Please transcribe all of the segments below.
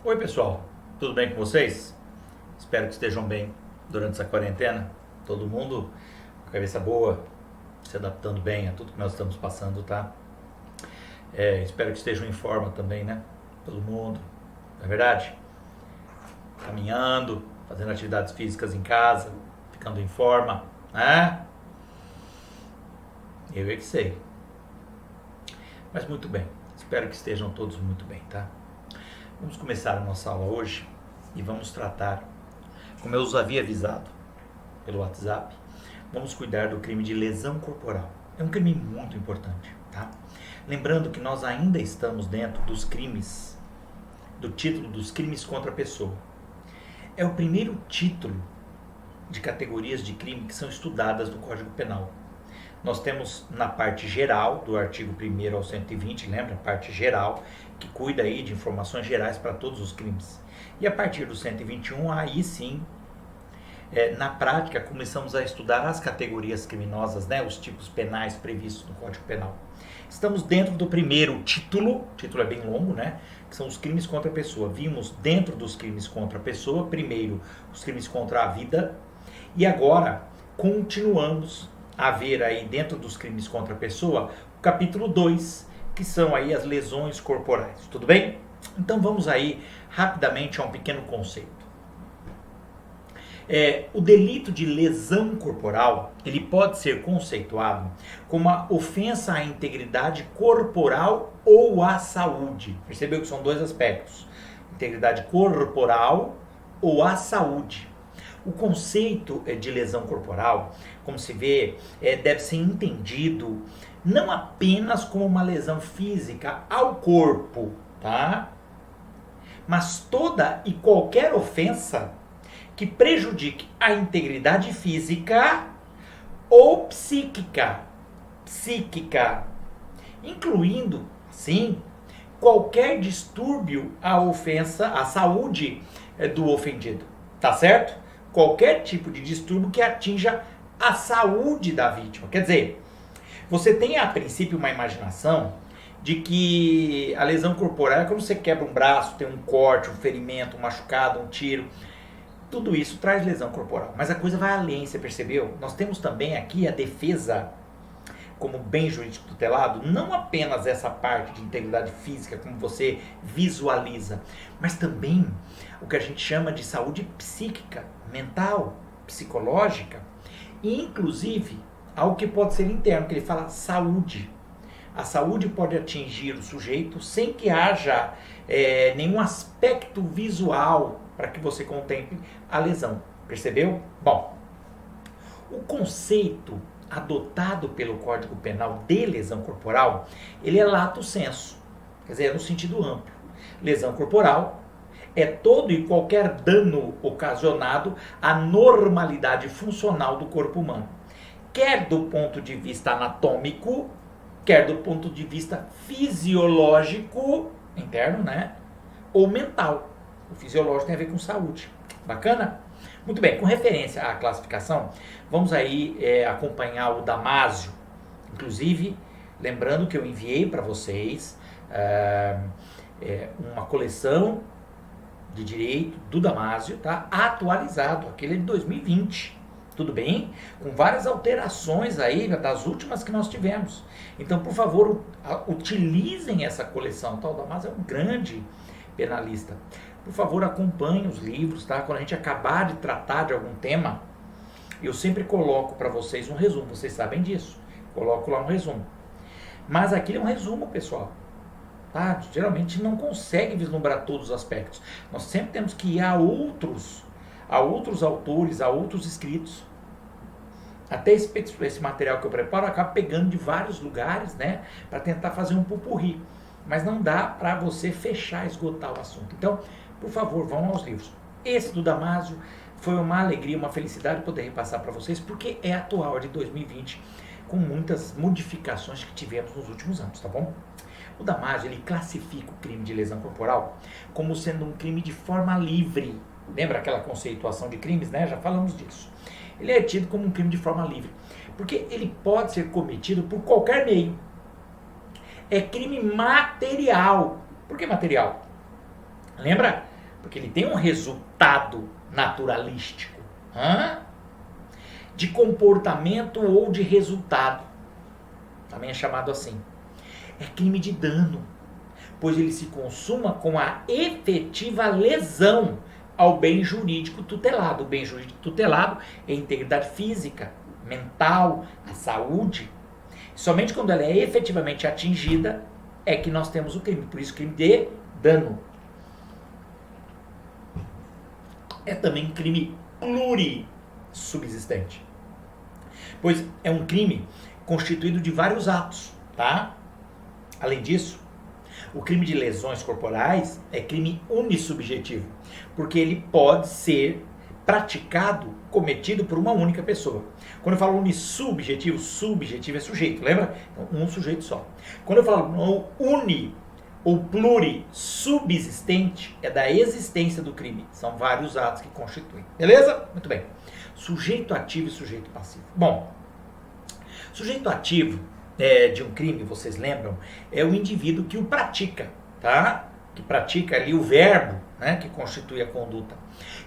Oi pessoal, tudo bem com vocês? Espero que estejam bem durante essa quarentena. Todo mundo com a cabeça boa, se adaptando bem a tudo que nós estamos passando, tá? Espero que estejam em forma também, né? Todo mundo, não é verdade? Caminhando, fazendo atividades físicas em casa, ficando em forma, né? Eu é que sei. Mas muito bem, espero que estejam todos muito bem, tá? Vamos começar a nossa aula hoje e vamos tratar, como eu os havia avisado pelo WhatsApp, vamos cuidar do crime de lesão corporal. É um crime muito importante, tá? Lembrando que nós ainda estamos dentro dos crimes, do título dos crimes contra a pessoa. É o primeiro título de categorias de crime que são estudadas no Código Penal. Nós temos na parte geral, do artigo 1º ao 120, lembra? A parte geral, que cuida aí de informações gerais para todos os crimes. E a partir do 121, aí sim, na prática, começamos a estudar as categorias criminosas, né? Os tipos penais previstos no Código Penal. Estamos dentro do primeiro título, o título é bem longo, né? Que são os crimes contra a pessoa. Vimos dentro dos crimes contra a pessoa, primeiro os crimes contra a vida, e agora continuamos a ver aí dentro dos crimes contra a pessoa o capítulo 2, que são aí as lesões corporais, tudo bem? Então vamos aí rapidamente a um pequeno conceito. O delito de lesão corporal, ele pode ser conceituado como uma ofensa à integridade corporal ou à saúde. Percebeu que são dois aspectos, integridade corporal ou à saúde. O conceito de lesão corporal, como se vê, deve ser entendido não apenas como uma lesão física ao corpo, tá? Mas toda e qualquer ofensa que prejudique a integridade física ou psíquica, incluindo, sim, qualquer distúrbio à ofensa, à saúde do ofendido, tá certo? Qualquer tipo de distúrbio que atinja a saúde da vítima. Quer dizer, você tem a princípio uma imaginação de que a lesão corporal é quando você quebra um braço, tem um corte, um ferimento, um machucado, um tiro. Tudo isso traz lesão corporal. Mas a coisa vai além, você percebeu? Nós temos também aqui a defesa como bem jurídico tutelado, não apenas essa parte de integridade física, como você visualiza, mas também o que a gente chama de saúde psíquica, mental, psicológica, e inclusive algo que pode ser interno, que ele fala saúde. A saúde pode atingir o sujeito sem que haja nenhum aspecto visual para que você contemple a lesão. Percebeu? Bom, o conceito adotado pelo Código Penal de lesão corporal, ele é lato sensu, quer dizer, é no sentido amplo. Lesão corporal é todo e qualquer dano ocasionado à normalidade funcional do corpo humano, quer do ponto de vista anatômico, quer do ponto de vista fisiológico, interno, né? Ou mental. O fisiológico tem a ver com saúde. Bacana? Muito bem, com referência à classificação, vamos aí acompanhar o Damásio. Inclusive, lembrando que eu enviei para vocês uma coleção de direito do Damásio, tá? Atualizado, aquele é de 2020. Tudo bem? Com várias alterações aí das últimas que nós tivemos. Então, por favor, utilizem essa coleção. Tá? O Damásio é um grande penalista. Por favor, acompanhem os livros, tá? Quando a gente acabar de tratar de algum tema, eu sempre coloco para vocês um resumo. Vocês sabem disso. Coloco lá um resumo. Mas aqui é um resumo, pessoal. Tá? Geralmente não consegue vislumbrar todos os aspectos. Nós sempre temos que ir a outros autores, a outros escritos. Até esse material que eu preparo, eu acabo pegando de vários lugares, né? Para tentar fazer um pupurri. Mas não dá para você fechar, esgotar o assunto. Então, por favor, vão aos livros. Esse do Damásio foi uma alegria, uma felicidade poder repassar para vocês, porque é atual, é de 2020, com muitas modificações que tivemos nos últimos anos, tá bom? O Damásio, ele classifica o crime de lesão corporal como sendo um crime de forma livre. Lembra aquela conceituação de crimes, né? Já falamos disso. Ele é tido como um crime de forma livre, porque ele pode ser cometido por qualquer meio. É crime material. Por que material? Lembra? Porque ele tem um resultado naturalístico. De comportamento ou de resultado. Também é chamado assim. É crime de dano, pois ele se consuma com a efetiva lesão ao bem jurídico tutelado. O bem jurídico tutelado é a integridade física, mental, a saúde. Somente quando ela é efetivamente atingida é que nós temos o crime. Por isso, crime de dano. É também crime plurissubsistente, pois é um crime constituído de vários atos, tá? Além disso, o crime de lesões corporais é crime unissubjetivo, porque ele pode ser praticado, cometido por uma única pessoa. Quando eu falo unissubjetivo, subjetivo é sujeito, lembra? Então, um sujeito só. Quando eu falo uni ou plurissubsistente, é da existência do crime. São vários atos que constituem. Beleza? Muito bem. Sujeito ativo e sujeito passivo. Bom, sujeito ativo de um crime, vocês lembram, é o indivíduo que o pratica, tá? Que pratica ali o verbo, né, que constitui a conduta.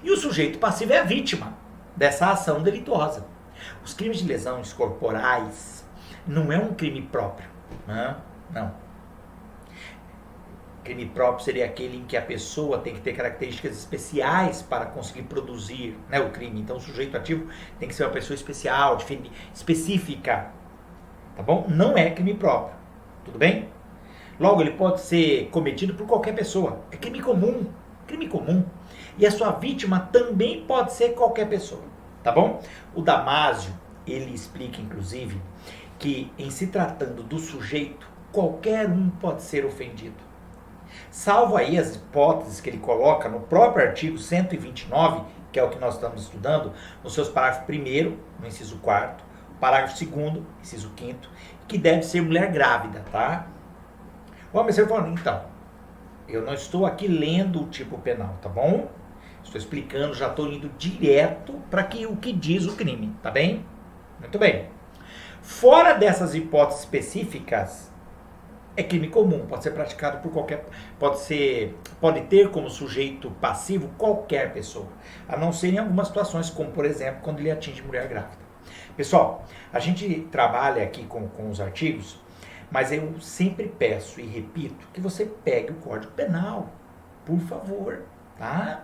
E o sujeito passivo é a vítima dessa ação delituosa. Os crimes de lesões corporais não é um crime próprio, né? Não. Crime próprio seria aquele em que a pessoa tem que ter características especiais para conseguir produzir, né, o crime. Então, o sujeito ativo tem que ser uma pessoa especial, específica. Tá bom? Não é crime próprio. Tudo bem? Logo, ele pode ser cometido por qualquer pessoa. É crime comum. Crime comum. E a sua vítima também pode ser qualquer pessoa. Tá bom? O Damásio, ele explica, inclusive, que em se tratando do sujeito, qualquer um pode ser ofendido. Salvo aí as hipóteses que ele coloca no próprio artigo 129, que é o que nós estamos estudando, nos seus parágrafos 1º, no inciso 4º, parágrafo 2º, inciso 5º, que deve ser mulher grávida, tá? O homem falando, então, eu não estou aqui lendo o tipo penal, tá bom? Estou explicando, já estou indo direto para o que diz o crime, tá bem? Muito bem. Fora dessas hipóteses específicas, é crime comum, pode ser praticado por qualquer, pode ter como sujeito passivo qualquer pessoa, a não ser em algumas situações, como por exemplo, quando ele atinge mulher grávida. Pessoal, a gente trabalha aqui com os artigos, mas eu sempre peço e repito que você pegue o Código Penal, por favor, tá?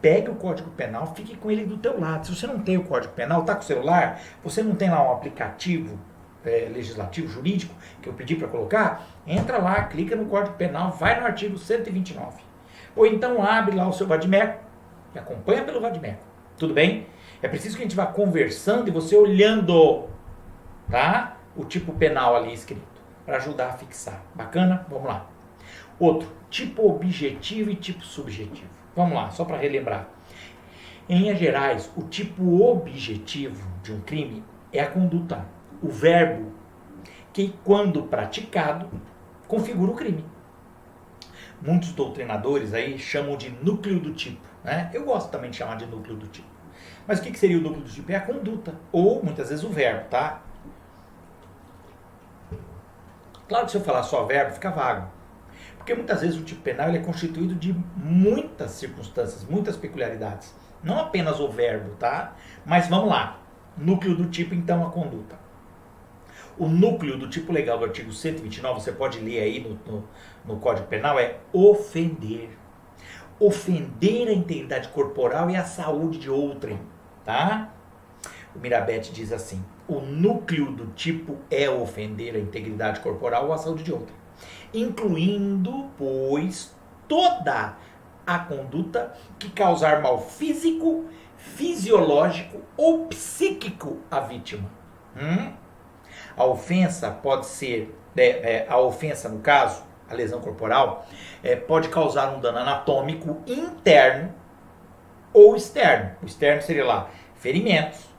Pegue o Código Penal, fique com ele do teu lado. Se você não tem o Código Penal, tá com o celular, você não tem lá um aplicativo legislativo, jurídico, que eu pedi para colocar, entra lá, clica no Código Penal, vai no artigo 129. Ou então abre lá o seu Vadimeco, me acompanha pelo Vadimeco. Tudo bem? É preciso que a gente vá conversando e você olhando, tá? O tipo penal ali escrito, para ajudar a fixar. Bacana? Vamos lá. Outro, tipo objetivo e tipo subjetivo. Vamos lá, só para relembrar. Em linhas gerais, o tipo objetivo de um crime é a conduta, o verbo, que quando praticado, configura o crime. Muitos doutrinadores aí chamam de núcleo do tipo, né? Eu gosto também de chamar de núcleo do tipo. Mas o que seria o núcleo do tipo? É a conduta, ou muitas vezes o verbo, tá? Claro que se eu falar só verbo, fica vago. Porque muitas vezes o tipo penal ele é constituído de muitas circunstâncias, muitas peculiaridades. Não apenas o verbo, tá? Mas vamos lá. Núcleo do tipo, então, a conduta. O núcleo do tipo legal do artigo 129, você pode ler aí no Código Penal, é ofender. Ofender a integridade corporal e a saúde de outrem, tá? O Mirabete diz assim, o núcleo do tipo é ofender a integridade corporal ou a saúde de outrem, incluindo, pois, toda a conduta que causar mal físico, fisiológico ou psíquico à vítima. A ofensa pode ser, a ofensa no caso, a lesão corporal, pode causar um dano anatômico interno ou externo. O externo seria lá, ferimentos,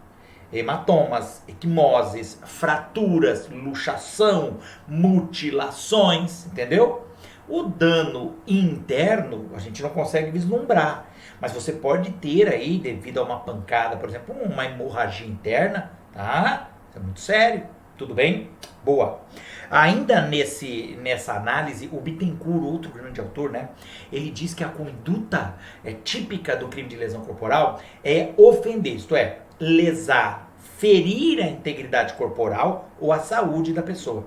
hematomas, equimoses, fraturas, luxação, mutilações, entendeu? O dano interno a gente não consegue vislumbrar, mas você pode ter aí, devido a uma pancada, por exemplo, uma hemorragia interna, tá? Isso é muito sério. Tudo bem? Boa. Ainda nessa análise, o Bittencourt, outro grande autor, né, ele diz que a conduta típica do crime de lesão corporal é ofender, isto é, lesar, ferir a integridade corporal ou a saúde da pessoa.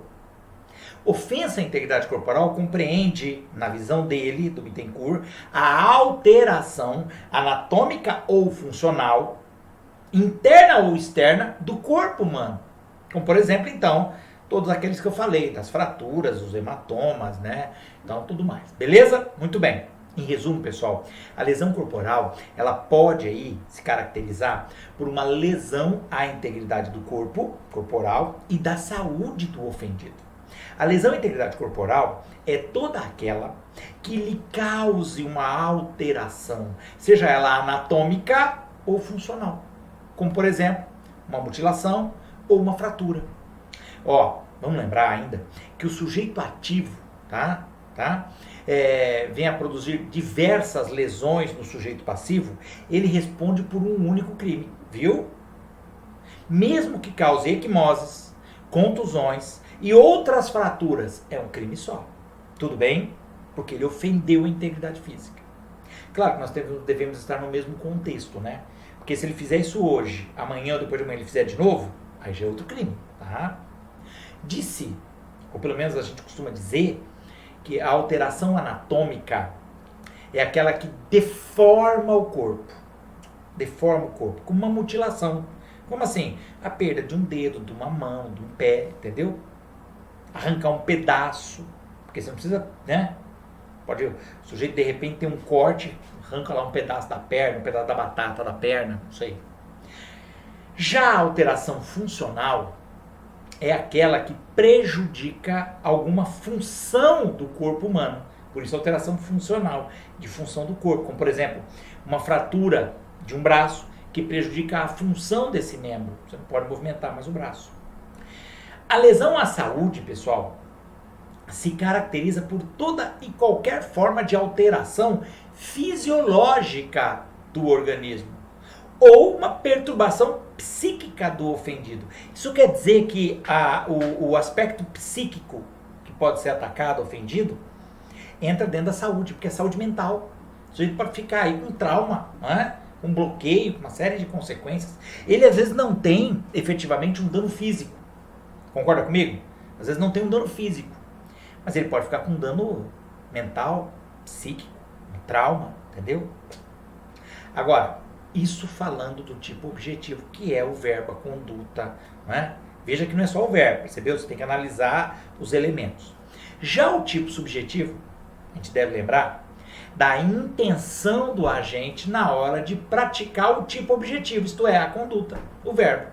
Ofensa à integridade corporal compreende, na visão dele, do Bittencourt, a alteração anatômica ou funcional, interna ou externa, do corpo humano. Como, por exemplo, então, todos aqueles que eu falei, das fraturas, os hematomas, né? Então, tudo mais. Beleza? Muito bem. Em resumo, pessoal, a lesão corporal, ela pode aí se caracterizar por uma lesão à integridade do corpo corporal e da saúde do ofendido. A lesão à integridade corporal é toda aquela que lhe cause uma alteração, seja ela anatômica ou funcional. Como, por exemplo, uma mutilação ou uma fratura. Ó, vamos lembrar ainda que o sujeito ativo, vem a produzir diversas lesões no sujeito passivo, ele responde por um único crime, viu? Mesmo que cause equimoses, contusões e outras fraturas, é um crime só. Tudo bem? Porque ele ofendeu a integridade física. Claro que nós devemos estar no mesmo contexto, né? Porque se ele fizer isso hoje, amanhã ou depois de amanhã ele fizer de novo, aí já é outro crime, tá? Disse, ou pelo menos a gente costuma dizer, que a alteração anatômica é aquela que deforma o corpo. Deforma o corpo, como uma mutilação. Como assim? A perda de um dedo, de uma mão, de um pé, entendeu? Arrancar um pedaço, porque você não precisa, né? O sujeito de repente tem um corte, arranca lá um pedaço da perna, um pedaço da batata da perna, não sei. Já a alteração funcional é aquela que prejudica alguma função do corpo humano. Por isso, alteração funcional, de função do corpo. Como, por exemplo, uma fratura de um braço que prejudica a função desse membro. Você não pode movimentar mais o braço. A lesão à saúde, pessoal, se caracteriza por toda e qualquer forma de alteração fisiológica do organismo ou uma perturbação psíquica do ofendido. Isso quer dizer que o aspecto psíquico que pode ser atacado, ofendido, entra dentro da saúde, porque é saúde mental. O sujeito pode ficar aí com trauma, né? Um bloqueio, com uma série de consequências. Ele às vezes não tem efetivamente um dano físico. Concorda comigo? Às vezes não tem um dano físico, mas ele pode ficar com um dano mental, psíquico, um trauma, entendeu? Agora, isso falando do tipo objetivo, que é o verbo, a conduta, né? Veja que não é só o verbo, percebeu? Você tem que analisar os elementos. Já o tipo subjetivo, a gente deve lembrar da intenção do agente na hora de praticar o tipo objetivo, isto é, a conduta, o verbo.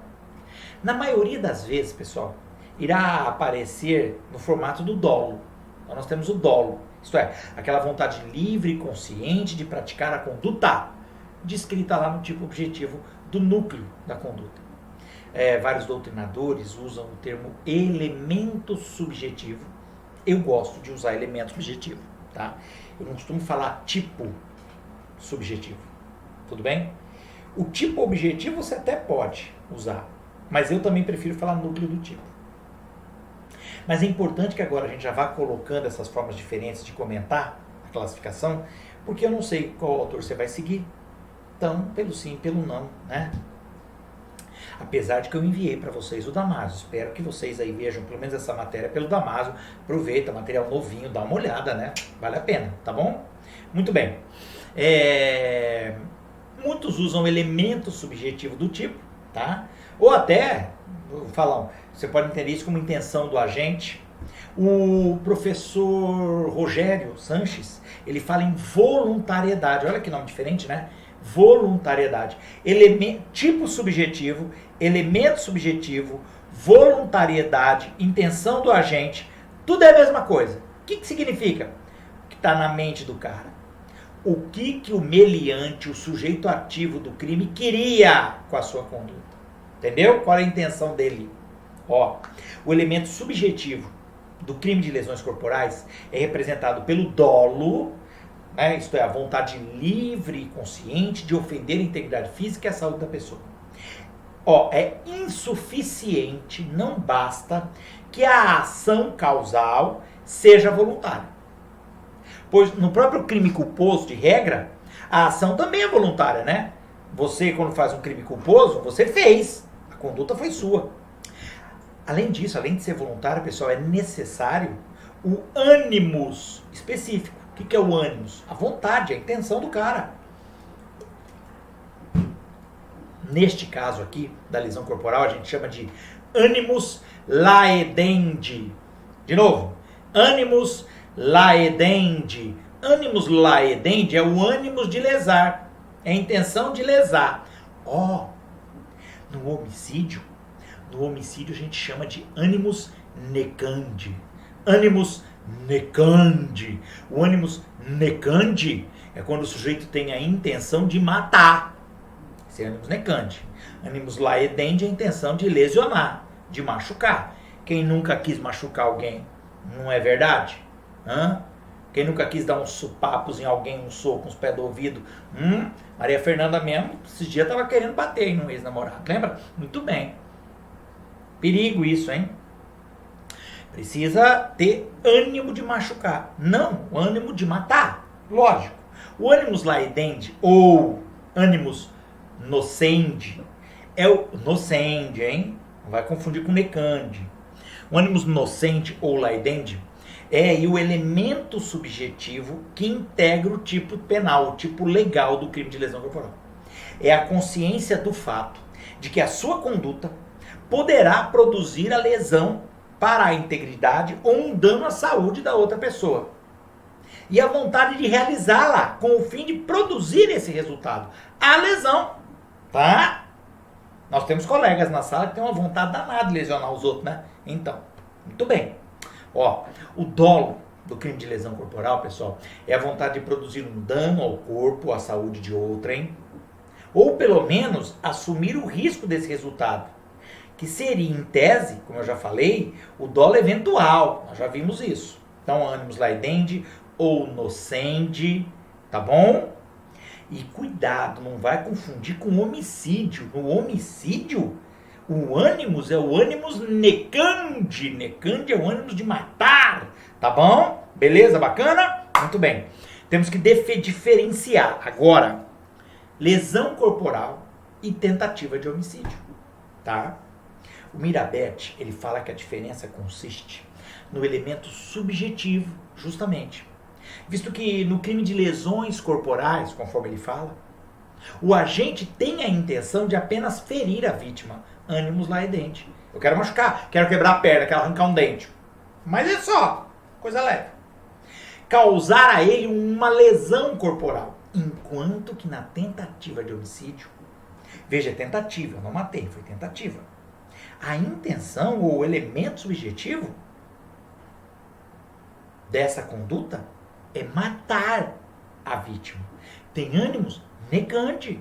Na maioria das vezes, pessoal, irá aparecer no formato do dolo. Então nós temos o dolo, isto é, aquela vontade livre e consciente de praticar a conduta, descrita lá no tipo objetivo do núcleo da conduta. Vários doutrinadores usam o termo elemento subjetivo. Eu gosto de usar elemento subjetivo, tá? Eu não costumo falar tipo subjetivo, tudo bem? O tipo objetivo você até pode usar, mas eu também prefiro falar núcleo do tipo. Mas é importante que agora a gente já vá colocando essas formas diferentes de comentar a classificação, porque eu não sei qual autor você vai seguir. Então, pelo sim, pelo não, né? Apesar de que eu enviei para vocês o Damaso. Espero que vocês aí vejam pelo menos essa matéria pelo Damaso. Aproveita, material novinho, dá uma olhada, né? Vale a pena, tá bom? Muito bem. Muitos usam elemento subjetivo do tipo, tá? Ou até, vou falar, você pode entender isso como intenção do agente. O professor Rogério Sanches, ele fala em voluntariedade. Olha que nome diferente, né? Voluntariedade. Tipo subjetivo, elemento subjetivo, voluntariedade, intenção do agente, tudo é a mesma coisa. O que significa? O que está na mente do cara. O que o meliante, o sujeito ativo do crime, queria com a sua conduta. Entendeu? Qual é a intenção dele? Ó, o elemento subjetivo do crime de lesões corporais é representado pelo dolo, né? Isto é, a vontade livre e consciente de ofender a integridade física e a saúde da pessoa. Ó, é insuficiente, não basta que a ação causal seja voluntária. Pois no próprio crime culposo, de regra, a ação também é voluntária, né? Você, quando faz um crime culposo, você fez. A conduta foi sua. Além disso, além de ser voluntário, pessoal, é necessário o ânimos específico. O que é o ânimos? A vontade, a intenção do cara. Neste caso aqui, da lesão corporal, a gente chama de animus laedendi. De novo, animus laedendi. Animus laedendi é o ânimos de lesar. É a intenção de lesar. Ó, no homicídio a gente chama de animus necandi. Animus necandi. O animus necandi é quando o sujeito tem a intenção de matar. Esse é animus necandi. Animus laedendi é a intenção de lesionar, de machucar. Quem nunca quis machucar alguém, não é verdade? Quem nunca quis dar uns supapos em alguém, um soco, uns pés do ouvido? Maria Fernanda mesmo, esses dias tava querendo bater em um ex-namorado, lembra? Muito bem. Perigo isso, hein? Precisa ter ânimo de machucar, não ânimo de matar, lógico. O animus laedendi ou animus nocendi é o nocendi, hein? Não vai confundir com necandi. O animus nocendi ou laedendi é o elemento subjetivo que integra o tipo penal, o tipo legal do crime de lesão corporal. É a consciência do fato de que a sua conduta poderá produzir a lesão para a integridade ou um dano à saúde da outra pessoa. E a vontade de realizá-la com o fim de produzir esse resultado. A lesão, tá? Nós temos colegas na sala que têm uma vontade danada de lesionar os outros, né? Então, muito bem. Ó, o dolo do crime de lesão corporal, pessoal, é a vontade de produzir um dano ao corpo, à saúde de outrem, ou pelo menos assumir o risco desse resultado, que seria, em tese, como eu já falei, o dolo eventual. Nós já vimos isso. Então, animus laedendi ou nocendi, tá bom? E cuidado, não vai confundir com homicídio. No homicídio, o animus é o animus necandi. Necandi é o animus de matar, tá bom? Beleza, bacana? Muito bem. Temos que diferenciar agora lesão corporal e tentativa de homicídio, tá? O Mirabete, ele fala que a diferença consiste no elemento subjetivo, justamente. Visto que no crime de lesões corporais, conforme ele fala, o agente tem a intenção de apenas ferir a vítima, animus laedendi. Eu quero machucar, quero quebrar a perna, quero arrancar um dente. Mas é só, coisa leve. Causar a ele uma lesão corporal. Enquanto que na tentativa de homicídio, veja, é tentativa, eu não matei, foi tentativa. A intenção ou o elemento subjetivo dessa conduta é matar a vítima. Tem ânimos negandi.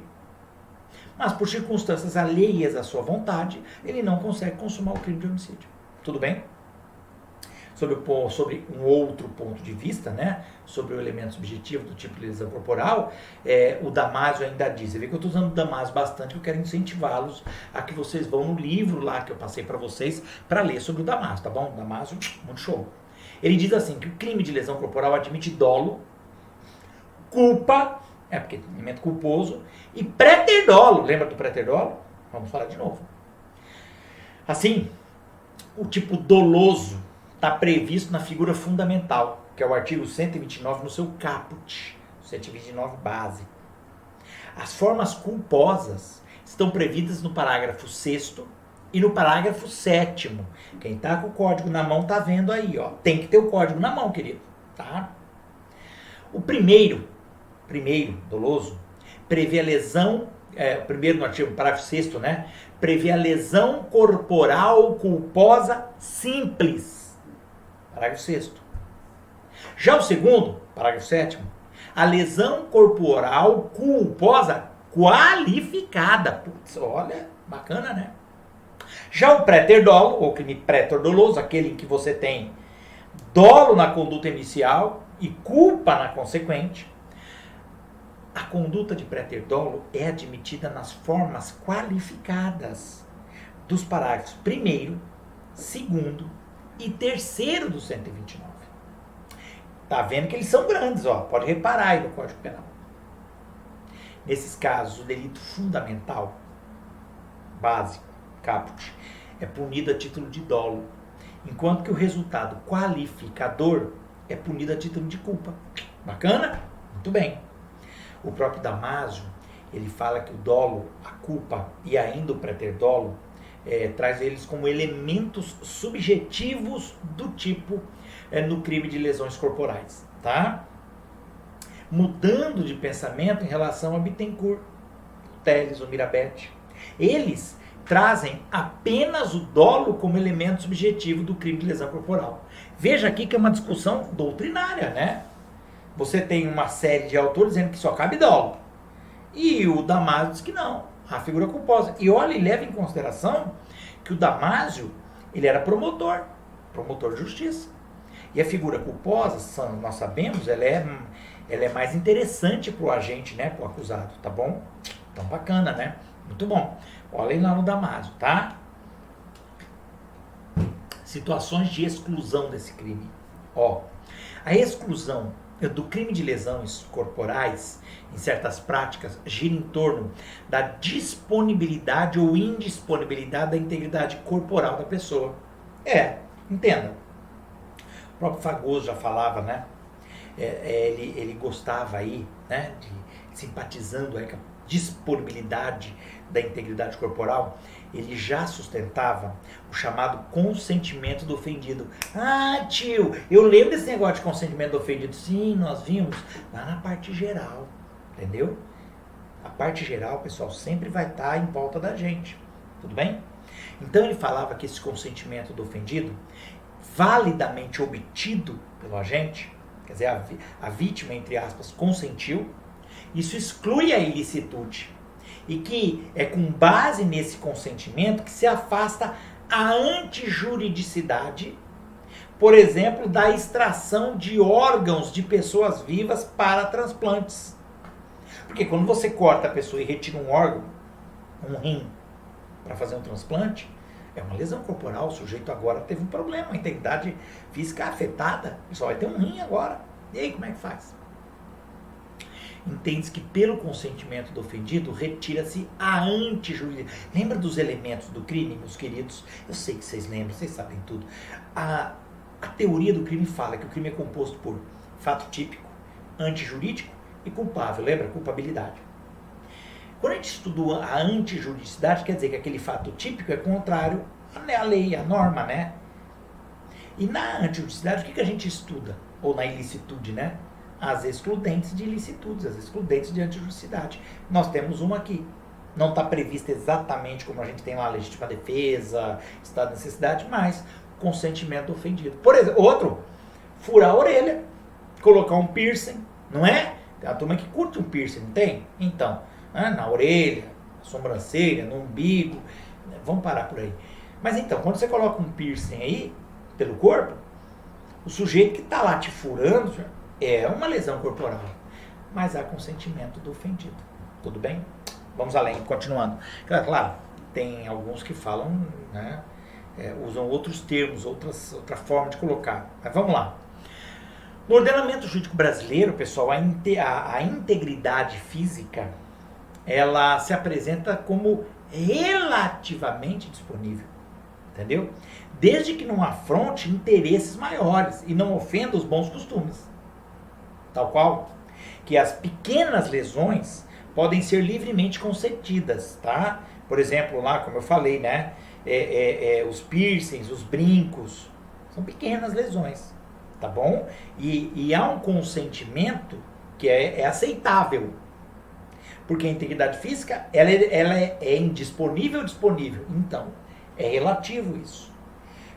Mas por circunstâncias alheias à sua vontade, ele não consegue consumar o crime de homicídio. Tudo bem? Sobre um outro ponto de vista, né? Sobre o elemento subjetivo do tipo de lesão corporal, o Damásio ainda diz, você vê que eu estou usando o Damásio bastante, eu quero incentivá-los a que vocês vão no livro lá que eu passei para vocês para ler sobre o Damásio, tá bom? Damásio, muito show. Ele diz assim, que o crime de lesão corporal admite dolo, culpa, porque é elemento culposo, e preterdolo. Lembra do preterdolo? Vamos falar de novo. Assim, o tipo doloso está previsto na figura fundamental, que é o artigo 129 no seu caput, 129 base. As formas culposas estão previstas no parágrafo 6º e no parágrafo 7º. Quem está com o código na mão está vendo aí, ó. Tem que ter o código na mão, querido, tá? O primeiro doloso, prevê a lesão, primeiro no artigo, parágrafo 6º, né? Prevê a lesão corporal culposa simples. Parágrafo 6º. Já o segundo, parágrafo 7º, a lesão corporal culposa qualificada. Putz, olha, bacana, né? Já o preterdolo, ou crime preterdoloso, aquele em que você tem dolo na conduta inicial e culpa na consequente, A conduta de preter dolo é admitida nas formas qualificadas dos parágrafos 1º, 2º e 3º do 129. Tá vendo que eles são grandes, ó. Pode reparar aí no Código Penal. Nesses casos, o delito fundamental, básico, caput, é punido a título de dolo, enquanto que o resultado qualificador é punido a título de culpa. Bacana? Muito bem. O próprio Damásio, ele fala que o dolo, a culpa e ainda o preter dolo, traz eles como elementos subjetivos do tipo no crime de lesões corporais, tá? Mudando de pensamento em relação a Bittencourt, Teles ou Mirabete. Eles trazem apenas o dolo como elemento subjetivo do crime de lesão corporal. Veja aqui que é uma discussão doutrinária, né? Você tem uma série de autores dizendo que só cabe dolo. E o Damásio diz que não, a figura culposa. E olha, ele leva em consideração que o Damásio, ele era promotor de justiça. E a figura culposa, nós sabemos, ela é mais interessante para o agente, né, para o acusado, tá bom? Então, bacana, né? Muito bom. Olhem lá no Damásio, tá? Situações de exclusão desse crime. Ó, a exclusão do crime de lesões corporais, em certas práticas, gira em torno da disponibilidade ou indisponibilidade da integridade corporal da pessoa. Entenda. O próprio Fagoso já falava, né? Ele gostava aí, né, simpatizando aí com a disponibilidade da integridade corporal, ele já sustentava o chamado consentimento do ofendido. Ah, tio, eu lembro desse negócio de consentimento do ofendido. Sim, nós vimos lá na parte geral, entendeu? A parte geral, pessoal, sempre vai estar em volta da gente, tudo bem? Então ele falava que esse consentimento do ofendido, validamente obtido pelo agente, quer dizer, a vítima, entre aspas, consentiu, isso exclui a ilicitude. E que é com base nesse consentimento que se afasta a antijuridicidade, por exemplo, da extração de órgãos de pessoas vivas para transplantes. Porque quando você corta a pessoa e retira um órgão, um rim, para fazer um transplante, é uma lesão corporal, o sujeito agora teve um problema, a integridade física afetada, só vai ter um rim agora. E aí, como é que faz? Entende-se que pelo consentimento do ofendido retira-se a antijuridicidade. Lembra dos elementos do crime, meus queridos? Eu sei que vocês lembram, vocês sabem tudo. A teoria do crime fala que o crime é composto por fato típico, antijurídico e culpável. Lembra? Culpabilidade. Quando a gente estudou a antijuridicidade, quer dizer que aquele fato típico é contrário à lei, à norma, né? E na antijuridicidade, o que a gente estuda? Ou na ilicitude, né? As excludentes de ilicitudes, as excludentes de antijuridicidade. Nós temos uma aqui. Não está prevista exatamente como a gente tem lá a legítima defesa, estado de necessidade, mas consentimento ofendido. Por exemplo, outro, furar a orelha, colocar um piercing, não é? Tem uma turma que curte um piercing, não tem? Então, na orelha, na sobrancelha, no umbigo, vamos parar por aí. Mas então, quando você coloca um piercing aí, pelo corpo, o sujeito que está lá te furando é uma lesão corporal, mas há consentimento do ofendido. Tudo bem? Vamos além, continuando. Claro, tem alguns que falam, né, usam outros termos, outra forma de colocar. Mas vamos lá. No ordenamento jurídico brasileiro, pessoal, a integridade física, ela se apresenta como relativamente disponível, entendeu? Desde que não afronte interesses maiores e não ofenda os bons costumes. Tal qual que as pequenas lesões podem ser livremente consentidas, tá? Por exemplo, lá, como eu falei, né? Os piercings, os brincos, são pequenas lesões, tá bom? E há um consentimento que é aceitável, porque a integridade física, ela é indisponível ou disponível? Então, é relativo isso.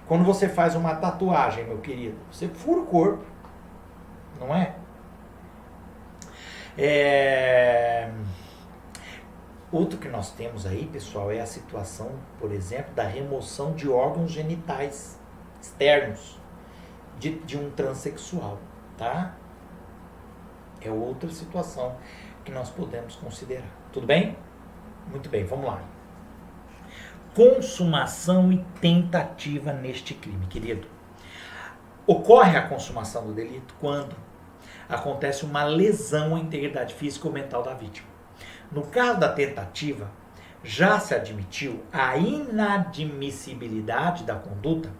Quando você faz uma tatuagem, meu querido, você fura o corpo, não é? Outro que nós temos aí, pessoal, é a situação, por exemplo, da remoção de órgãos genitais externos de um transexual, tá? É outra situação que nós podemos considerar. Tudo bem? Muito bem, vamos lá. Consumação e tentativa neste crime, querido. Ocorre a consumação do delito quando acontece uma lesão à integridade física ou mental da vítima. No caso da tentativa, já se admitiu a inadmissibilidade da conduta,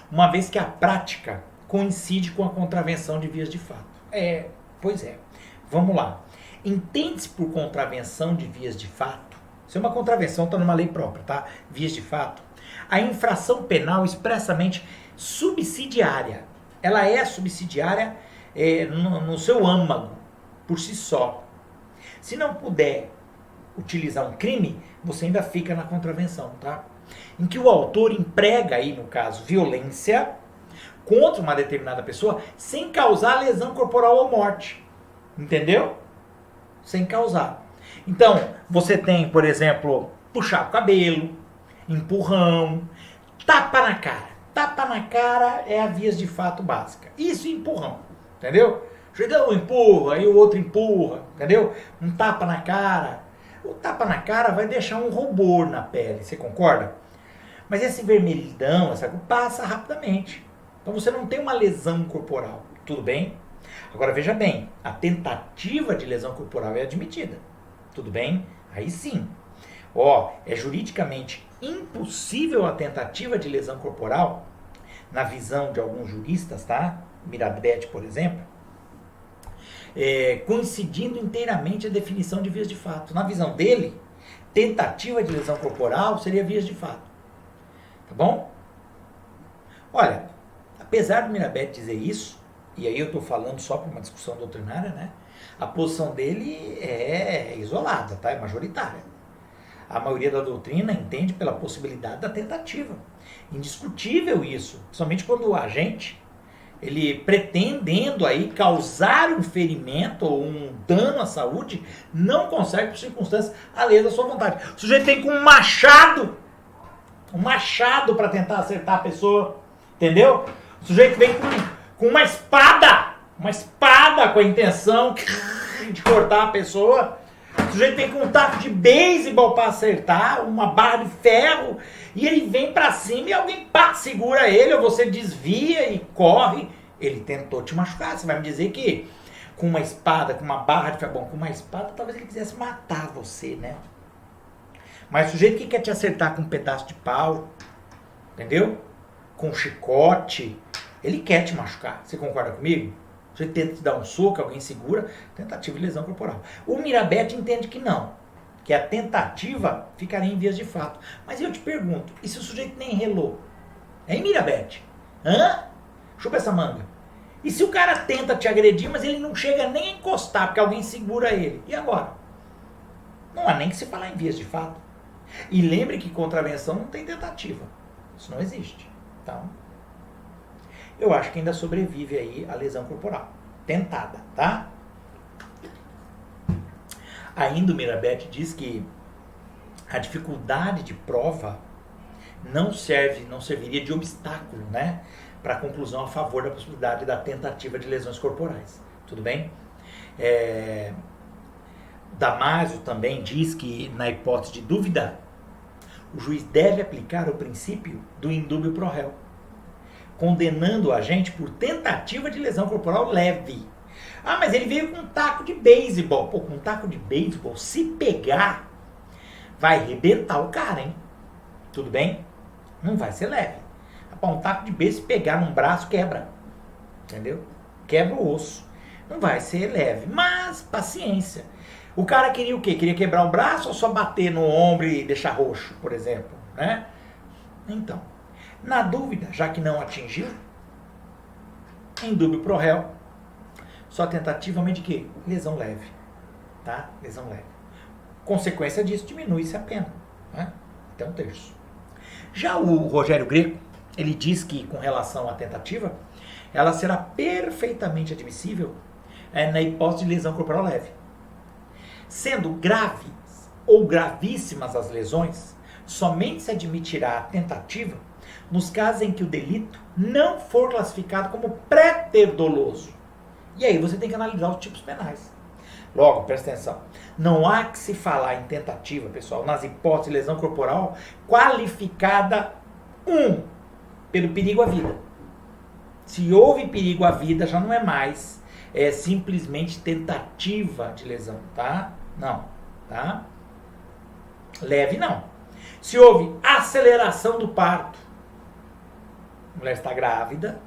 uma vez que a prática coincide com a contravenção de vias de fato. Pois é. Vamos lá. Entende-se por contravenção de vias de fato, se é uma contravenção, está numa lei própria, tá? Vias de fato, a infração penal expressamente subsidiária. Ela é subsidiária no seu âmago, por si só. Se não puder utilizar um crime, você ainda fica na contravenção, tá? Em que o autor emprega aí, no caso, violência contra uma determinada pessoa sem causar lesão corporal ou morte. Entendeu? Sem causar. Então, você tem, por exemplo, puxar o cabelo, empurrão, tapa na cara. Tapa na cara é a vias de fato básica. Isso e empurrão, entendeu? Um empurra, aí o outro empurra, entendeu? Um tapa na cara. O tapa na cara vai deixar um rubor na pele, você concorda? Mas esse vermelhidão, essa coisa, passa rapidamente. Então você não tem uma lesão corporal, tudo bem? Agora veja bem, a tentativa de lesão corporal é admitida, tudo bem? Aí sim. É juridicamente impossível a tentativa de lesão corporal, na visão de alguns juristas, tá? Mirabete, por exemplo, coincidindo inteiramente a definição de vias de fato. Na visão dele, tentativa de lesão corporal seria vias de fato. Tá bom? Olha, apesar do Mirabete dizer isso, e aí eu estou falando só para uma discussão doutrinária, né? A posição dele é isolada, tá? É majoritária. A maioria da doutrina entende pela possibilidade da tentativa. Indiscutível isso, principalmente quando o agente, ele pretendendo aí causar um ferimento ou um dano à saúde, não consegue por circunstâncias alheias da sua vontade. O sujeito tem com um machado para tentar acertar a pessoa, entendeu? O sujeito vem com uma espada com a intenção de cortar a pessoa. O sujeito vem com um taco de beisebol para acertar, uma barra de ferro, e ele vem para cima e alguém segura ele, ou você desvia e corre. Ele tentou te machucar. Você vai me dizer que com uma espada, com uma barra de ferro, com uma espada, talvez ele quisesse matar você, né? Mas o sujeito que quer te acertar com um pedaço de pau, entendeu? Com um chicote, ele quer te machucar. Você concorda comigo? Você tenta te dar um soco, alguém segura, tentativa de lesão corporal. O Mirabete entende que não, que a tentativa ficaria em vias de fato. Mas eu te pergunto, e se o sujeito nem relou? Hein, Mirabete? Chupa essa manga. E se o cara tenta te agredir, mas ele não chega nem a encostar, porque alguém segura ele? E agora? Não há nem que se falar em vias de fato. E lembre que contravenção não tem tentativa. Isso não existe. Então, eu acho que ainda sobrevive aí a lesão corporal. Tentada, tá? Ainda o Mirabete diz que a dificuldade de prova não serviria de obstáculo, né? Para a conclusão a favor da possibilidade da tentativa de lesões corporais. Tudo bem? Damasio também diz que, na hipótese de dúvida, o juiz deve aplicar o princípio do indúbio pro réu, condenando o agente por tentativa de lesão corporal leve. Mas ele veio com um taco de beisebol. Com um taco de beisebol, se pegar, vai arrebentar o cara, hein? Tudo bem? Não vai ser leve. Um taco de beisebol, se pegar num braço, quebra. Entendeu? Quebra o osso. Não vai ser leve. Mas, paciência. O cara queria o quê? Queria quebrar o braço ou só bater no ombro e deixar roxo, por exemplo? Né? Então, na dúvida, já que não atingiu, indúbio pro réu, só tentativamente de quê? Lesão leve. Tá? Lesão leve. Consequência disso, diminui-se a pena. Né? Até 1/3. Já o Rogério Greco, ele diz que, com relação à tentativa, ela será perfeitamente admissível na hipótese de lesão corporal leve. Sendo graves ou gravíssimas as lesões, somente se admitirá a tentativa nos casos em que o delito não for classificado como pré-ter doloso. E aí você tem que analisar os tipos penais. Logo, presta atenção. Não há que se falar em tentativa, pessoal, nas hipóteses de lesão corporal qualificada, pelo perigo à vida. Se houve perigo à vida, já não é mais simplesmente tentativa de lesão, tá? Não, tá? Leve não. Se houve aceleração do parto, a mulher está grávida,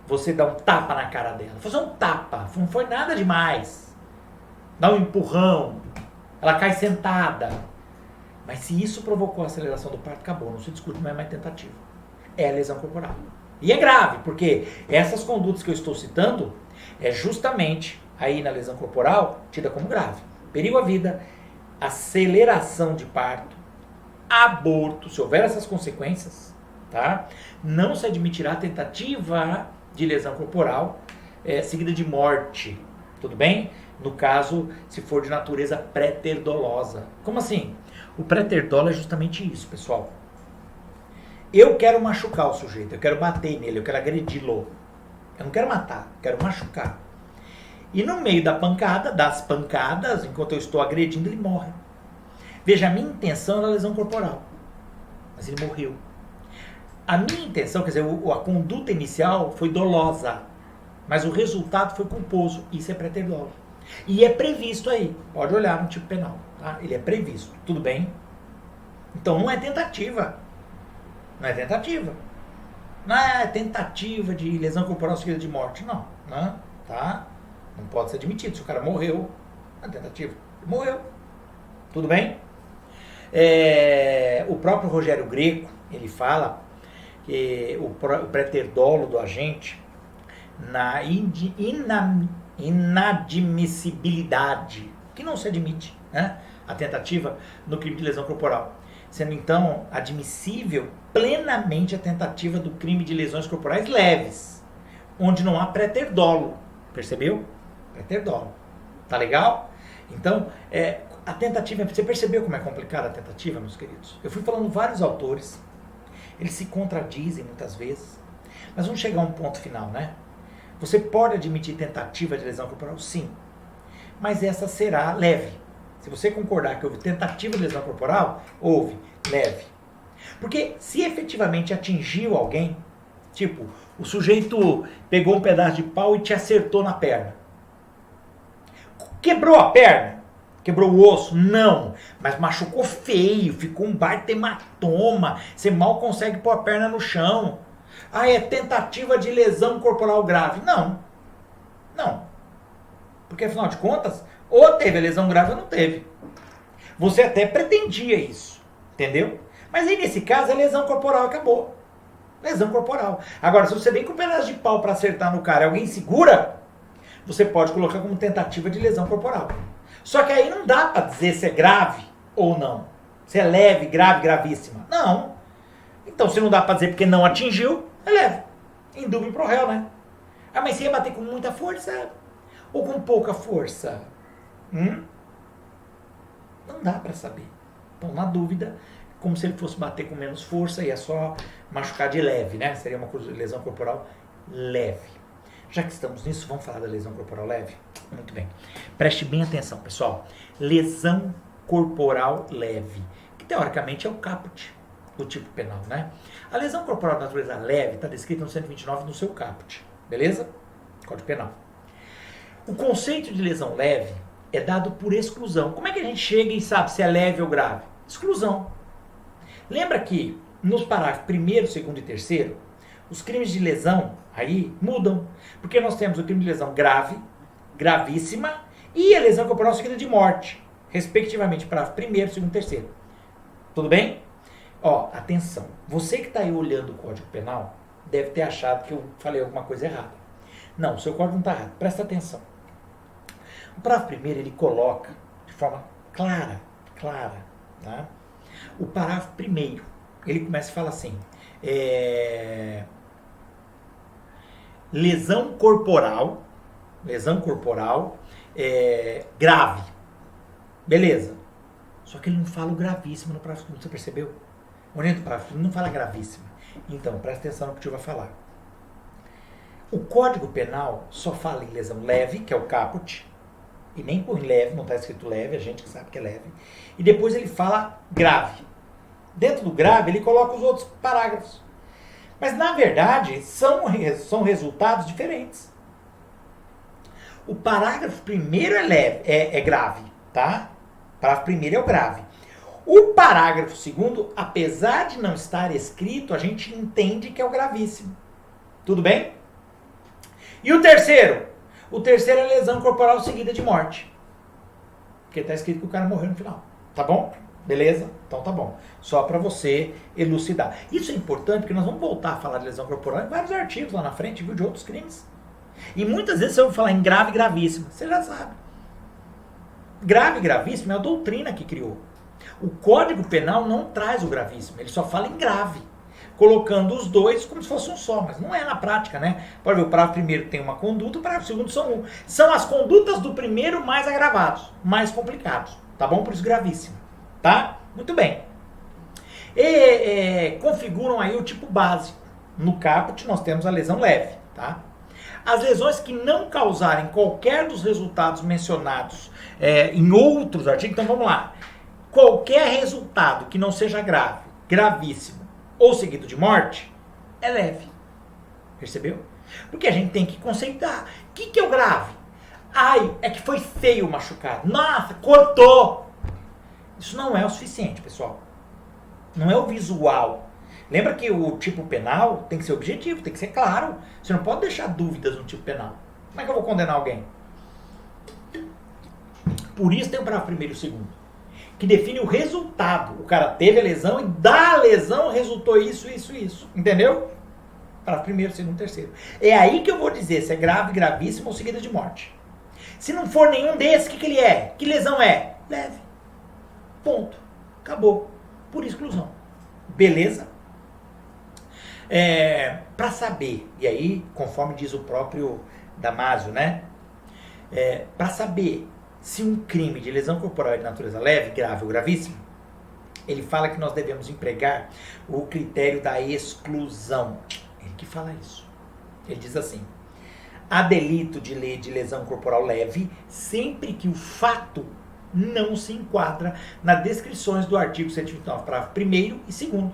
você dá um tapa na cara dela. Fazer um tapa, não foi nada demais. Dá um empurrão, ela cai sentada. Mas se isso provocou a aceleração do parto, acabou, não se discute mais tentativa. É lesão corporal. E é grave, porque essas condutas que eu estou citando é justamente aí na lesão corporal tida como grave. Perigo à vida, aceleração de parto, aborto, se houver essas consequências, tá? Não se admitirá tentativa de lesão corporal seguida de morte, tudo bem? No caso, se for de natureza pré-ter-dolosa. Como assim? O pré-ter-dolo é justamente isso, pessoal. Eu quero machucar o sujeito, eu quero bater nele, eu quero agredi-lo. Eu não quero matar, eu quero machucar. E no meio das pancadas, enquanto eu estou agredindo, ele morre. Veja, a minha intenção era lesão corporal, mas ele morreu. A minha intenção, quer dizer, a conduta inicial foi dolosa, mas o resultado foi culposo. Isso é pré-ter-dolo. E é previsto aí, pode olhar no tipo penal, tá? Ele é previsto, tudo bem? Então não é tentativa. Não é tentativa. Não é tentativa de lesão corporal seguida de morte, não. Não, tá? Não pode ser admitido. Se o cara morreu, não é tentativa. Morreu. Tudo bem? O próprio Rogério Greco, ele fala que o pré-ter-dolo do agente na inadmissibilidade, que não se admite, né? A tentativa no crime de lesão corporal. Sendo então admissível plenamente a tentativa do crime de lesões corporais leves, onde não há pré-ter-dolo. Percebeu? Pré-ter-dolo. Tá legal? Então, a tentativa, você percebeu como é complicada a tentativa, meus queridos? Eu fui falando vários autores, eles se contradizem muitas vezes, mas vamos chegar a um ponto final, né? Você pode admitir tentativa de lesão corporal? Sim, mas essa será leve. Se você concordar que houve tentativa de lesão corporal, houve, leve. Porque se efetivamente atingiu alguém, tipo, o sujeito pegou um pedaço de pau e te acertou na perna. Quebrou a perna? Quebrou o osso? Não. Mas machucou feio, ficou um baita hematoma. Você mal consegue pôr a perna no chão. Ah, é tentativa de lesão corporal grave. Não. Não. Porque afinal de contas, ou teve a lesão grave ou não teve. Você até pretendia isso. Entendeu? Mas aí nesse caso a lesão corporal acabou. Lesão corporal. Agora, se você vem com um pedaço de pau para acertar no cara e alguém segura, você pode colocar como tentativa de lesão corporal. Só que aí não dá para dizer se é grave ou não. Se é leve, grave, gravíssima. Não. Então, se não dá para dizer porque não atingiu, é leve. Indúbio pro réu, né? Ah, mas você ia bater com muita força ou com pouca força? Não dá para saber. Então, na dúvida, como se ele fosse bater com menos força e é só machucar de leve, né? Seria uma lesão corporal leve. Já que estamos nisso, vamos falar da lesão corporal leve? Muito bem. Preste bem atenção, pessoal. Lesão corporal leve, que teoricamente é o caput do tipo penal, né? A lesão corporal de natureza leve está descrita no 129 no seu caput, beleza? Código Penal. O conceito de lesão leve é dado por exclusão. Como é que a gente chega e sabe se é leve ou grave? Exclusão. Lembra que nos parágrafos 1º, 2º e 3º, os crimes de lesão aí mudam. Porque nós temos o crime de lesão grave, gravíssima e a lesão corporal seguida de morte, respectivamente, parágrafo 1º, 2º e 3º. Tudo bem? Ó, atenção. Você que está aí olhando o Código Penal deve ter achado que eu falei alguma coisa errada. Não, o seu código não está errado. Presta atenção. O parágrafo 1º, ele coloca de forma clara, tá? O parágrafo 1º, ele começa e fala assim, lesão corporal grave. Beleza. Só que ele não fala o gravíssimo no parágrafo 1º, você percebeu? O parágrafo 1º não fala gravíssimo. Então, presta atenção no que o tio vai falar. O Código Penal só fala em lesão leve, que é o caput, e nem põe leve, não está escrito leve, a gente que sabe que é leve. E depois ele fala grave. Dentro do grave ele coloca os outros parágrafos. Mas na verdade são resultados diferentes. O parágrafo primeiro é leve, é grave, tá? O parágrafo primeiro é o grave. O parágrafo segundo, apesar de não estar escrito, a gente entende que é o gravíssimo. Tudo bem? E o terceiro? O terceiro é lesão corporal seguida de morte. Porque está escrito que o cara morreu no final. Tá bom? Beleza? Então tá bom. Só para você elucidar. Isso é importante porque nós vamos voltar a falar de lesão corporal em vários artigos lá na frente, viu, de outros crimes. E muitas vezes você vai falar em grave e gravíssimo. Você já sabe. Grave e gravíssimo é a doutrina que criou. O Código Penal não traz o gravíssimo. Ele só fala em grave. Colocando os dois como se fosse um só. Mas não é na prática, né? Pode ver, o parágrafo primeiro tem uma conduta, o parágrafo segundo são um. São as condutas do primeiro mais agravados, mais complicados. Tá bom? Por isso gravíssimo. Tá? Muito bem. Configuram aí o tipo básico. No caput nós temos a lesão leve. Tá? As lesões que não causarem qualquer dos resultados mencionados em outros artigos, então vamos lá. Qualquer resultado que não seja grave, gravíssimo ou seguido de morte, é leve. Percebeu? Porque a gente tem que conceitar. O que é o grave? Ai, é que foi feio o machucado. Nossa, cortou. Isso não é o suficiente, pessoal. Não é o visual. Lembra que o tipo penal tem que ser objetivo, tem que ser claro. Você não pode deixar dúvidas no tipo penal. Como é que eu vou condenar alguém? Por isso tem o parágrafo primeiro e o segundo, que define o resultado. O cara teve a lesão e da lesão resultou isso, isso, isso. Entendeu? Parágrafo primeiro, segundo, terceiro. É aí que eu vou dizer se é grave, gravíssimo ou seguida de morte. Se não for nenhum desses, o que ele é? Que lesão é? Leve. Ponto. Acabou. Por exclusão. Beleza? Para saber, e aí, conforme diz o próprio Damásio, né? Para saber se um crime de lesão corporal é de natureza leve, grave ou gravíssimo, ele fala que nós devemos empregar o critério da exclusão. Ele que fala isso. Ele diz assim: há delito de lesão corporal leve sempre que o fato não se enquadra nas descrições do artigo 129, parágrafo 1º e 2º,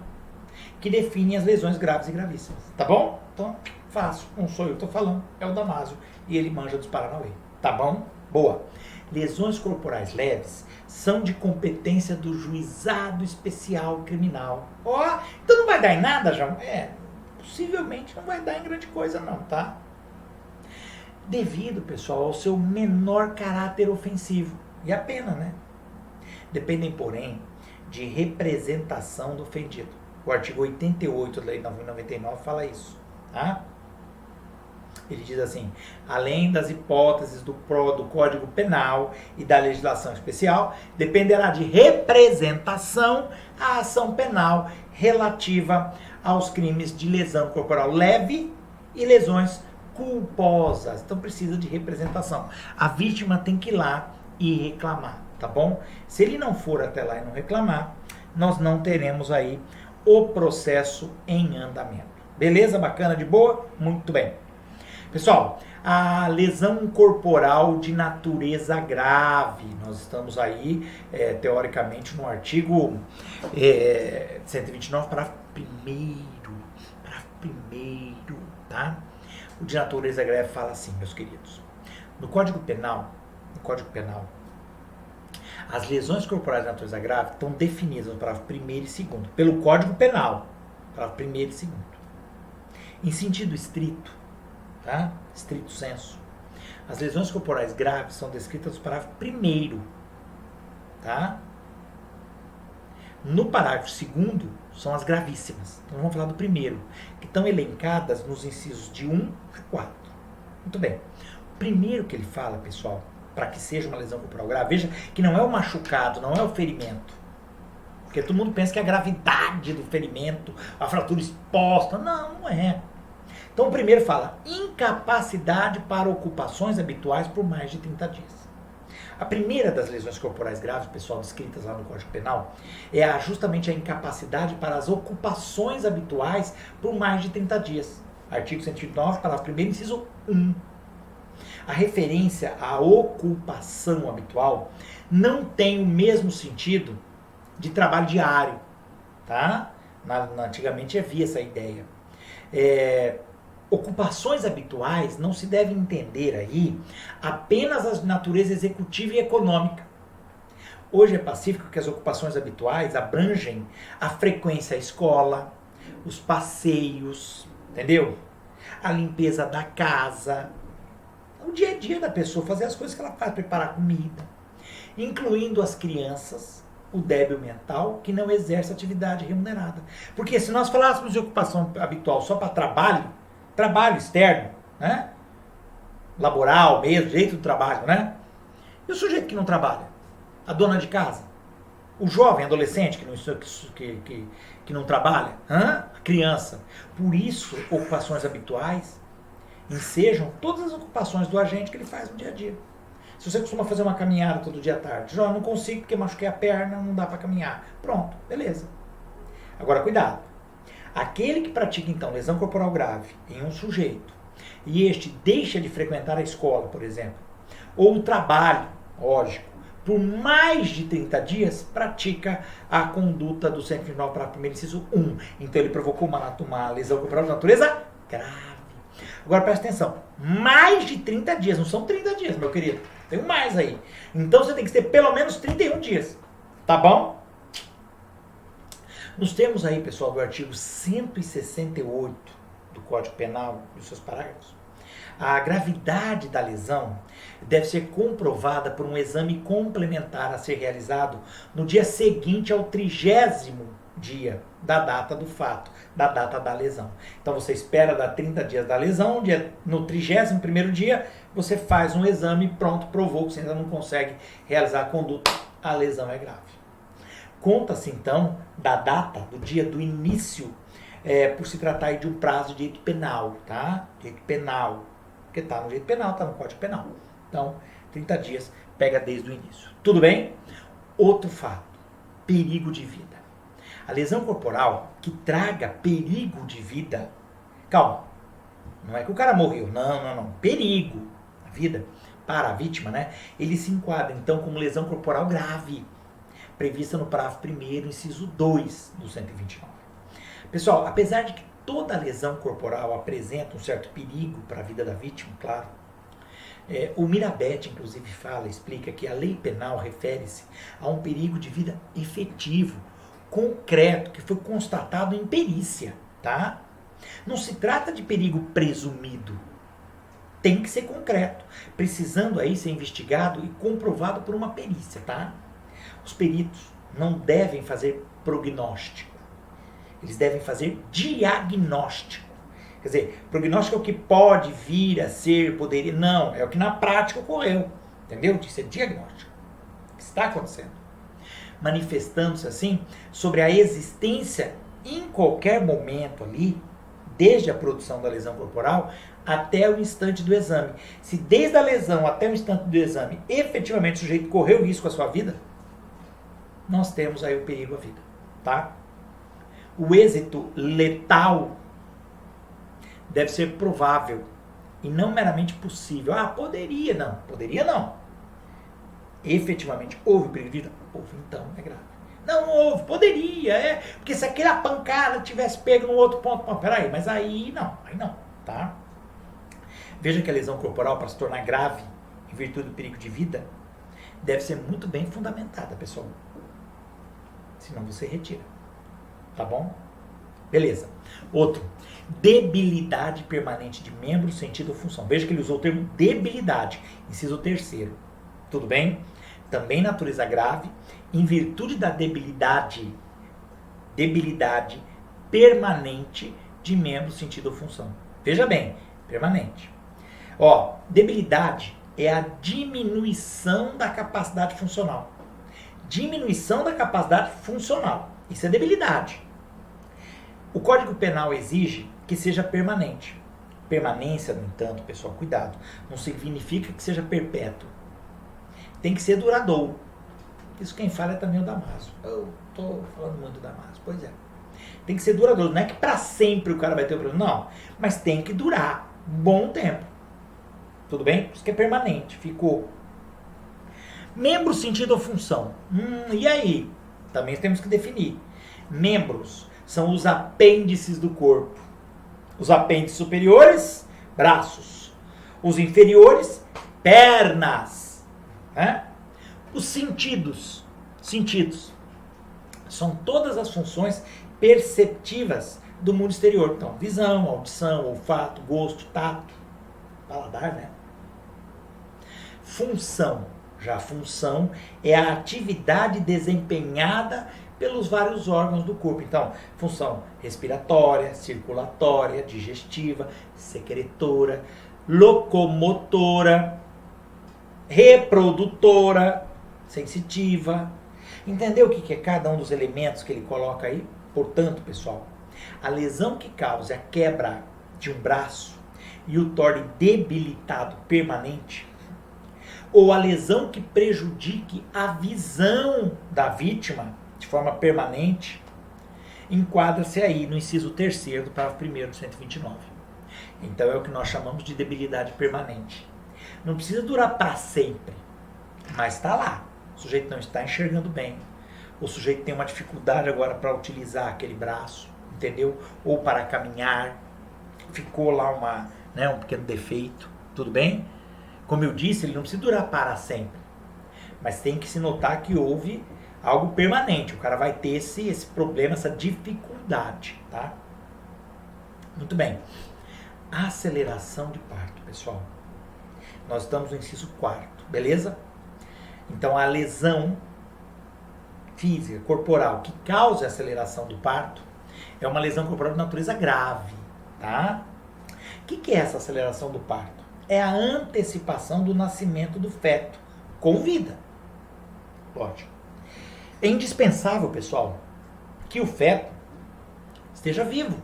que definem as lesões graves e gravíssimas. Tá bom? Então, fácil. Não sou eu que estou falando, é o Damásio. E ele manja dos Paranauê. Tá bom? Boa. Lesões corporais leves são de competência do juizado especial criminal. Então não vai dar em nada, João? Possivelmente não vai dar em grande coisa não, tá? Devido, pessoal, ao seu menor caráter ofensivo. E a pena, né? Dependem, porém, de representação do ofendido. O artigo 88 da Lei 9.099 fala isso, tá? Ele diz assim: além das hipóteses do Código Penal e da legislação especial, dependerá de representação a ação penal relativa aos crimes de lesão corporal leve e lesões culposas. Então precisa de representação. A vítima tem que ir lá e reclamar, tá bom? Se ele não for até lá e não reclamar, nós não teremos aí o processo em andamento. Beleza? Bacana? De boa? Muito bem. Pessoal, a lesão corporal de natureza grave. Nós estamos aí, teoricamente, no artigo 129, parágrafo 1º. Parágrafo 1º, tá? O de natureza grave fala assim, meus queridos. No Código Penal, as lesões corporais de natureza grave estão definidas no parágrafo 1º e 2º, pelo Código Penal, parágrafo 1º e 2º. Em sentido estrito, tá? Estrito senso, as lesões corporais graves são descritas no parágrafo 1º, tá? No parágrafo 2º são as gravíssimas. Então vamos falar do primeiro, que estão elencadas nos incisos de 1 a 4. Muito bem. O primeiro que ele fala, pessoal, para que seja uma lesão corporal grave, veja que não é o machucado, não é o ferimento. Porque todo mundo pensa que é a gravidade do ferimento, a fratura exposta. Não, não é. Então o primeiro fala incapacidade para ocupações habituais por mais de 30 dias. A primeira das lesões corporais graves, pessoal, descritas lá no Código Penal, é justamente a incapacidade para as ocupações habituais por mais de 30 dias. Artigo 109, parágrafo 1º, inciso 1. A referência à ocupação habitual não tem o mesmo sentido de trabalho diário, tá? Antigamente havia essa ideia. Ocupações habituais não se deve entender aí apenas as de natureza executiva e econômica. Hoje é pacífico que as ocupações habituais abrangem a frequência à escola, os passeios, entendeu? A limpeza da casa, o dia a dia da pessoa, fazer as coisas que ela faz, preparar comida, incluindo as crianças, o débil mental que não exerce atividade remunerada. Porque se nós falássemos de ocupação habitual só para trabalho externo, né? Laboral mesmo, direito do trabalho, né? E o sujeito que não trabalha? A dona de casa? O jovem, adolescente que não trabalha? A criança? Por isso, ocupações habituais ensejam todas as ocupações do agente que ele faz no dia a dia. Se você costuma fazer uma caminhada todo dia à tarde, não consigo porque machuquei a perna, não dá para caminhar. Pronto, beleza. Agora, cuidado. Aquele que pratica, então, lesão corporal grave em um sujeito e este deixa de frequentar a escola, por exemplo, ou o trabalho, lógico, por mais de 30 dias, pratica a conduta do 129 para primeiro inciso 1. Então, ele provocou uma lesão corporal de natureza grave. Agora, presta atenção. Mais de 30 dias, não são 30 dias, meu querido. Tem um mais aí. Então, você tem que ter pelo menos 31 dias. Tá bom? Nos termos aí, pessoal, do artigo 168 do Código Penal, dos seus parágrafos, a gravidade da lesão deve ser comprovada por um exame complementar a ser realizado no dia seguinte ao 30º dia da data do fato, da data da lesão. Então você espera dar 30 dias da lesão, no 31º dia você faz um exame, pronto, provou que você ainda não consegue realizar a conduta, a lesão é grave. Conta-se então da data, do dia do início, por se tratar de um prazo de direito penal, tá? Direito penal, porque tá no direito penal, tá no Código Penal. Então, 30 dias pega desde o início. Tudo bem? Outro fato, perigo de vida. A lesão corporal que traga perigo de vida, calma, não é que o cara morreu, não, perigo à vida para a vítima, né? Ele se enquadra então como lesão corporal grave, prevista no parágrafo 1º, inciso 2 do 129. Pessoal, apesar de que toda lesão corporal apresenta um certo perigo para a vida da vítima, claro, o Mirabete, inclusive, explica que a lei penal refere-se a um perigo de vida efetivo, concreto, que foi constatado em perícia, tá? Não se trata de perigo presumido. Tem que ser concreto, precisando aí ser investigado e comprovado por uma perícia, tá? Os peritos não devem fazer prognóstico. Eles devem fazer diagnóstico. Quer dizer, prognóstico é o que pode vir a ser, poderia... Não, é o que na prática ocorreu. Entendeu? Isso é diagnóstico. O que está acontecendo? Manifestando-se assim sobre a existência em qualquer momento ali, desde a produção da lesão corporal até o instante do exame. Se desde a lesão até o instante do exame efetivamente o sujeito correu risco à sua vida, nós temos aí o perigo à vida, tá? O êxito letal deve ser provável e não meramente possível. Poderia não. Efetivamente houve perigo de vida? Houve, então é grave. Não houve, poderia, porque se aquela pancada tivesse pego no outro ponto, peraí, mas aí não, tá? Veja que a lesão corporal, para se tornar grave em virtude do perigo de vida, deve ser muito bem fundamentada, pessoal. Senão você retira. Tá bom? Beleza. Outro. Debilidade permanente de membro, sentido ou função. Veja que ele usou o termo debilidade. Inciso 3º. Tudo bem? Também natureza grave, em virtude da debilidade permanente de membro, sentido ou função. Veja bem, permanente. Debilidade é a diminuição da capacidade funcional. Diminuição da capacidade funcional. Isso é debilidade. O Código Penal exige que seja permanente. Permanência, no entanto, pessoal, cuidado, não significa que seja perpétuo. Tem que ser duradouro. Isso quem fala é também o Damaso. Eu estou falando muito do Damaso. Pois é. Tem que ser duradouro. Não é que para sempre o cara vai ter o problema. Não. Mas tem que durar um bom tempo. Tudo bem? Isso que é permanente, ficou. Membro, sentido ou função? E aí? Também temos que definir. Membros são os apêndices do corpo. Os apêndices superiores, braços. Os inferiores, pernas. Né? Os sentidos. Sentidos. São todas as funções perceptivas do mundo exterior. Então, visão, audição, olfato, gosto, tato, paladar, né? Função. Já a função é a atividade desempenhada pelos vários órgãos do corpo. Então, função respiratória, circulatória, digestiva, secretora, locomotora, reprodutora, sensitiva. Entendeu o que é cada um dos elementos que ele coloca aí? Portanto, pessoal, a lesão que cause a quebra de um braço e o torne debilitado permanente, ou a lesão que prejudique a visão da vítima de forma permanente, enquadra-se aí no inciso 3º do parágrafo 1º do 129. Então é o que nós chamamos de debilidade permanente. Não precisa durar para sempre, mas está lá. O sujeito não está enxergando bem. O sujeito tem uma dificuldade agora para utilizar aquele braço, entendeu? Ou para caminhar. Ficou lá um pequeno defeito, tudo bem? Como eu disse, ele não precisa durar para sempre. Mas tem que se notar que houve algo permanente. O cara vai ter esse problema, essa dificuldade, tá? Muito bem. Aceleração de parto, pessoal. Nós estamos no inciso 4º, beleza? Então, a lesão física, corporal, que causa a aceleração do parto, é uma lesão corporal de natureza grave, tá? O que é essa aceleração do parto? É a antecipação do nascimento do feto com vida. Lógico. É indispensável, pessoal, que o feto esteja vivo,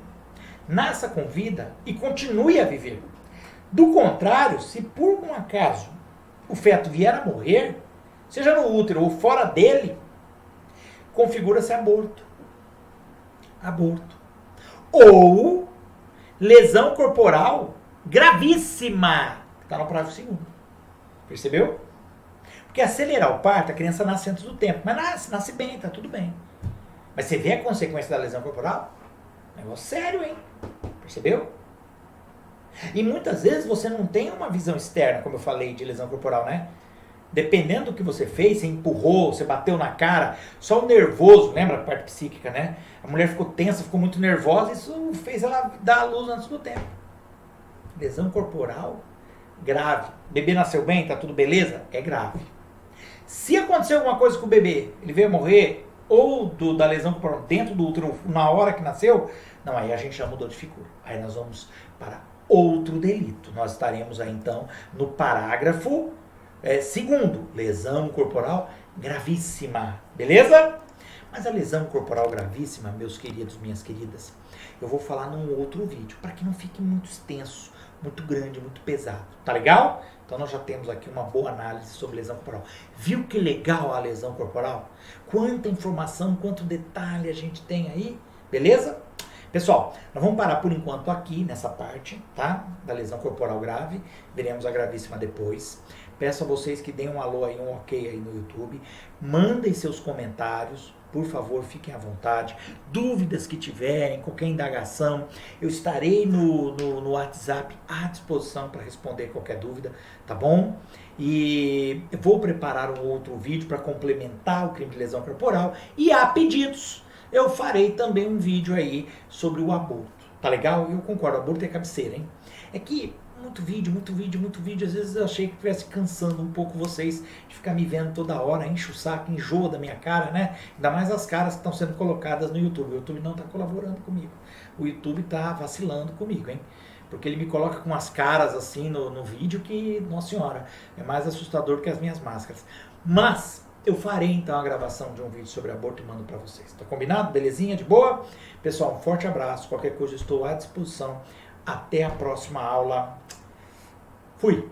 nasça com vida e continue a viver. Do contrário, se por um acaso o feto vier a morrer, seja no útero ou fora dele, configura-se aborto. Aborto. Ou lesão corporal gravíssima, que está no parágrafo 2º. Percebeu? Porque acelerar o parto, a criança nasce antes do tempo. Mas nasce bem, tá tudo bem. Mas você vê a consequência da lesão corporal? Negócio sério, hein? Percebeu? E muitas vezes você não tem uma visão externa, como eu falei, de lesão corporal, né? Dependendo do que você fez, você empurrou, você bateu na cara, só o nervoso, lembra a parte psíquica, né? A mulher ficou tensa, ficou muito nervosa, isso fez ela dar a luz antes do tempo. Lesão corporal grave. Bebê nasceu bem, tá tudo beleza? É grave. Se acontecer alguma coisa com o bebê, ele veio morrer, ou da lesão corporal dentro do útero na hora que nasceu, não, aí a gente já mudou de figura. Aí nós vamos para outro delito. Nós estaremos aí então no parágrafo 2º, lesão corporal gravíssima, beleza? Mas a lesão corporal gravíssima, meus queridos, minhas queridas, eu vou falar num outro vídeo, para que não fique muito extenso, muito grande, muito pesado, tá legal? Então nós já temos aqui uma boa análise sobre lesão corporal. Viu que legal a lesão corporal? Quanta informação, quanto detalhe a gente tem aí, beleza? Pessoal, nós vamos parar por enquanto aqui nessa parte, tá? Da lesão corporal grave, veremos a gravíssima depois. Peço a vocês que deem um alô aí, um ok aí no YouTube. Mandem seus comentários, por favor, fiquem à vontade. Dúvidas que tiverem, qualquer indagação, eu estarei no WhatsApp à disposição para responder qualquer dúvida, tá bom? E eu vou preparar um outro vídeo para complementar o crime de lesão corporal e há pedidos. Eu farei também um vídeo aí sobre o aborto, tá legal? Eu concordo, aborto é cabeceira, hein? É que muito vídeo, às vezes eu achei que estivesse cansando um pouco vocês de ficar me vendo toda hora, enche o saco, enjoa da minha cara, né? Ainda mais as caras que estão sendo colocadas no YouTube. O YouTube não está colaborando comigo. O YouTube está vacilando comigo, hein? Porque ele me coloca com as caras assim no vídeo que, nossa senhora, é mais assustador que as minhas máscaras. Mas eu farei então a gravação de um vídeo sobre aborto e mando para vocês. Tá combinado? Belezinha? De boa? Pessoal, um forte abraço. Qualquer coisa estou à disposição. Até a próxima aula. Fui!